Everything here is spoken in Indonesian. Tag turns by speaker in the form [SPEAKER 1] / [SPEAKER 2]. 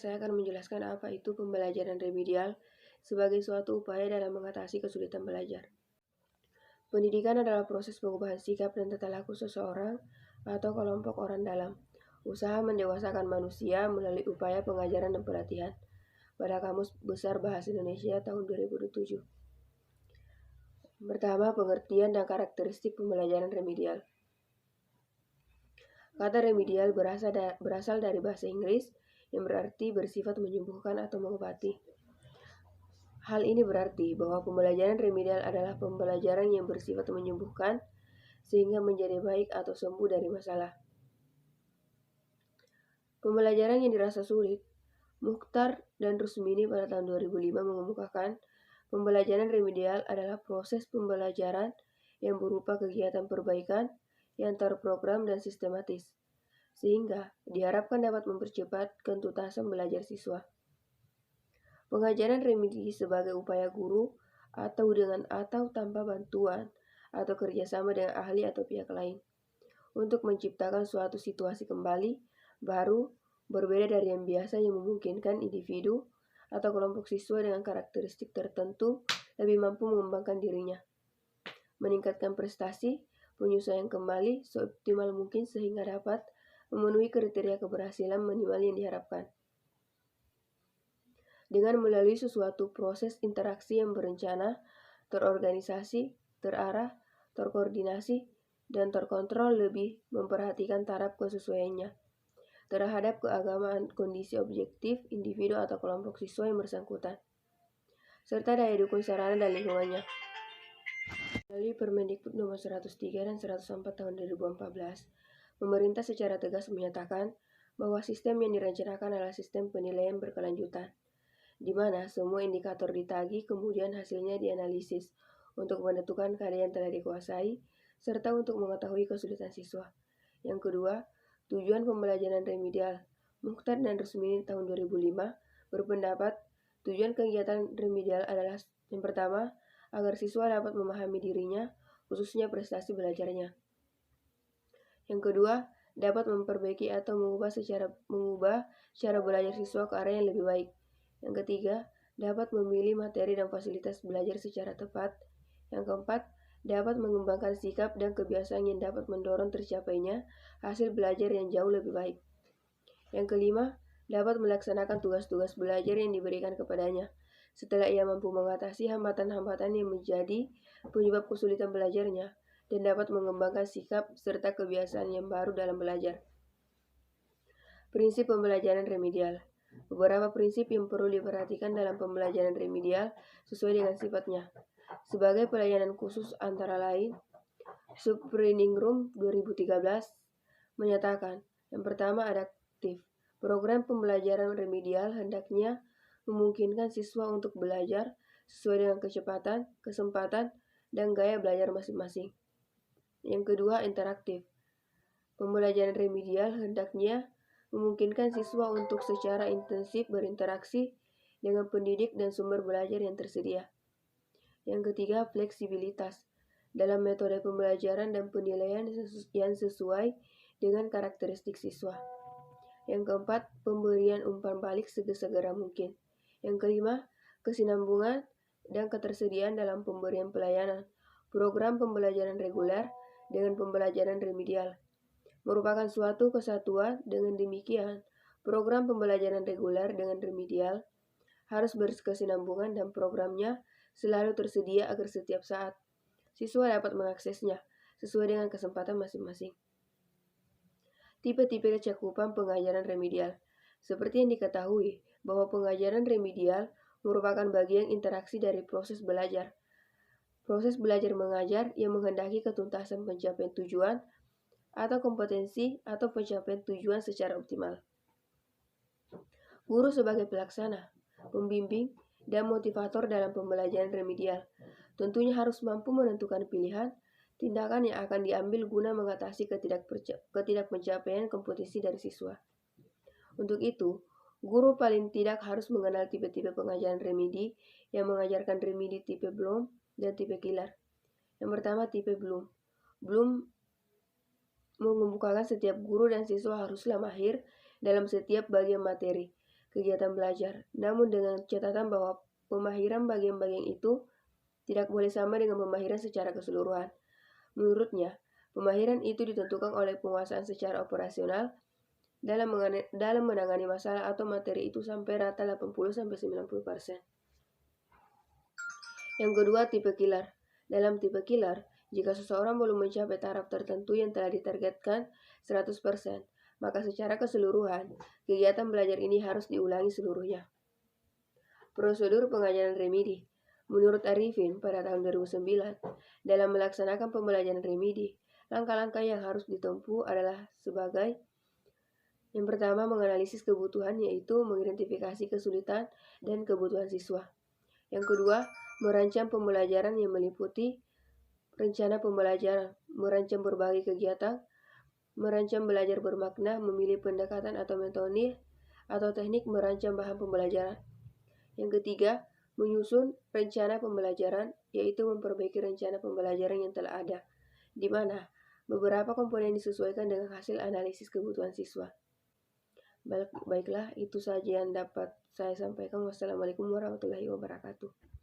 [SPEAKER 1] saya akan menjelaskan apa itu pembelajaran remedial sebagai suatu upaya dalam mengatasi kesulitan belajar. Pendidikan adalah proses pengubahan sikap dan tata laku seseorang atau kelompok orang dalam usaha mendewasakan manusia melalui upaya pengajaran dan pelatihan. Pada Kamus Besar Bahasa Indonesia tahun 2007. Pertama, pengertian dan karakteristik pembelajaran remedial. Kata remedial berasal dari bahasa Inggris yang berarti bersifat menyembuhkan atau mengobati. Hal ini berarti bahwa pembelajaran remedial adalah pembelajaran yang bersifat menyembuhkan sehingga menjadi baik atau sembuh dari masalah. Pembelajaran yang dirasa sulit, Mukhtar dan Rusmini pada tahun 2005 mengemukakan pembelajaran remedial adalah proses pembelajaran yang berupa kegiatan perbaikan yang terprogram dan sistematis, sehingga diharapkan dapat mempercepat ketuntasan belajar siswa. Pengajaran remedi sebagai upaya guru atau tanpa bantuan atau kerjasama dengan ahli atau pihak lain untuk menciptakan suatu situasi kembali baru berbeda dari yang biasa yang memungkinkan individu atau kelompok siswa dengan karakteristik tertentu lebih mampu mengembangkan dirinya, meningkatkan prestasi, penyesuaian kembali seoptimal mungkin sehingga dapat memenuhi kriteria keberhasilan minimal yang diharapkan. Dengan melalui sesuatu proses interaksi yang berencana, terorganisasi, terarah, terkoordinasi, dan terkontrol lebih memperhatikan taraf kesesuaiannya terhadap keagamaan kondisi objektif individu atau kelompok siswa yang bersangkutan, serta daya dukung sarana dan lingkungannya. Melalui Permendikbud nomor 103 dan 104 tahun 2014, pemerintah secara tegas menyatakan bahwa sistem yang direncanakan adalah sistem penilaian berkelanjutan, di mana semua indikator ditagih kemudian hasilnya dianalisis untuk menentukan keadaan yang telah dikuasai, serta untuk mengetahui kesulitan siswa. Yang kedua, tujuan pembelajaran remedial. Mukhtar dan Rusmini tahun 2005 berpendapat tujuan kegiatan remedial adalah yang pertama, agar siswa dapat memahami dirinya, khususnya prestasi belajarnya. Yang kedua, dapat memperbaiki atau mengubah cara belajar siswa ke arah yang lebih baik. Yang ketiga, dapat memilih materi dan fasilitas belajar secara tepat. Yang keempat, dapat mengembangkan sikap dan kebiasaan yang dapat mendorong tercapainya hasil belajar yang jauh lebih baik. Yang kelima, dapat melaksanakan tugas-tugas belajar yang diberikan kepadanya setelah ia mampu mengatasi hambatan-hambatan yang menjadi penyebab kesulitan belajarnya dan dapat mengembangkan sikap serta kebiasaan yang baru dalam belajar. Prinsip pembelajaran remedial. Beberapa prinsip yang perlu diperhatikan dalam pembelajaran remedial sesuai dengan sifatnya. Sebagai pelayanan khusus antara lain, Subreningrum 2013 menyatakan, yang pertama adaptif. Program pembelajaran remedial hendaknya memungkinkan siswa untuk belajar sesuai dengan kecepatan, kesempatan, dan gaya belajar masing-masing. Yang kedua, interaktif. Pembelajaran remedial hendaknya memungkinkan siswa untuk secara intensif berinteraksi dengan pendidik dan sumber belajar yang tersedia. Yang ketiga, fleksibilitas dalam metode pembelajaran dan penilaian yang sesuai dengan karakteristik siswa. Yang keempat, pemberian umpan balik segera mungkin. Yang kelima, kesinambungan dan ketersediaan dalam pemberian pelayanan. Program pembelajaran reguler dengan pembelajaran remedial merupakan suatu kesatuan. Dengan demikian, program pembelajaran reguler dengan remedial harus berkesinambungan dan programnya selalu tersedia agar setiap saat siswa dapat mengaksesnya sesuai dengan kesempatan masing-masing. Tipe-tipe cakupan pengajaran remedial. Seperti yang diketahui bahwa pengajaran remedial merupakan bagian interaksi dari proses belajar. Proses belajar mengajar yang menghendaki ketuntasan pencapaian tujuan atau kompetensi atau pencapaian tujuan secara optimal. Guru sebagai pelaksana, pembimbing, dan motivator dalam pembelajaran remedial tentunya harus mampu menentukan pilihan tindakan yang akan diambil guna mengatasi ketidakpencapaian kompetensi dari siswa. Untuk itu, guru paling tidak harus mengenal tipe-tipe pengajaran remedi yang mengajarkan remedi tipe Bloom dan tipe Killer. Yang pertama, tipe Bloom. Bloom mengemukakan setiap guru dan siswa haruslah mahir dalam setiap bagian materi, kegiatan belajar, namun dengan catatan bahwa pemahiran bagian-bagian itu tidak boleh sama dengan pemahiran secara keseluruhan. Menurutnya, pemahiran itu ditentukan oleh penguasaan secara operasional dalam menangani masalah atau materi itu sampai rata 80-90%. Yang kedua, tipe killer. Dalam tipe killer, jika seseorang belum mencapai taraf tertentu yang telah ditargetkan 100%, maka secara keseluruhan, kegiatan belajar ini harus diulangi seluruhnya. Prosedur pengajaran remedi. Menurut Arifin pada tahun 2009, dalam melaksanakan pembelajaran remedi, langkah-langkah yang harus ditempuh adalah sebagai yang pertama, menganalisis kebutuhan, yaitu mengidentifikasi kesulitan dan kebutuhan siswa. Yang kedua, merancang pembelajaran yang meliputi rencana pembelajaran, merancang berbagai kegiatan, merancang belajar bermakna, memilih pendekatan atau metode atau teknik merancang bahan pembelajaran. Yang ketiga, menyusun rencana pembelajaran, yaitu memperbaiki rencana pembelajaran yang telah ada, di mana beberapa komponen disesuaikan dengan hasil analisis kebutuhan siswa. Baiklah, itu saja yang dapat saya sampaikan. Wassalamualaikum warahmatullahi wabarakatuh.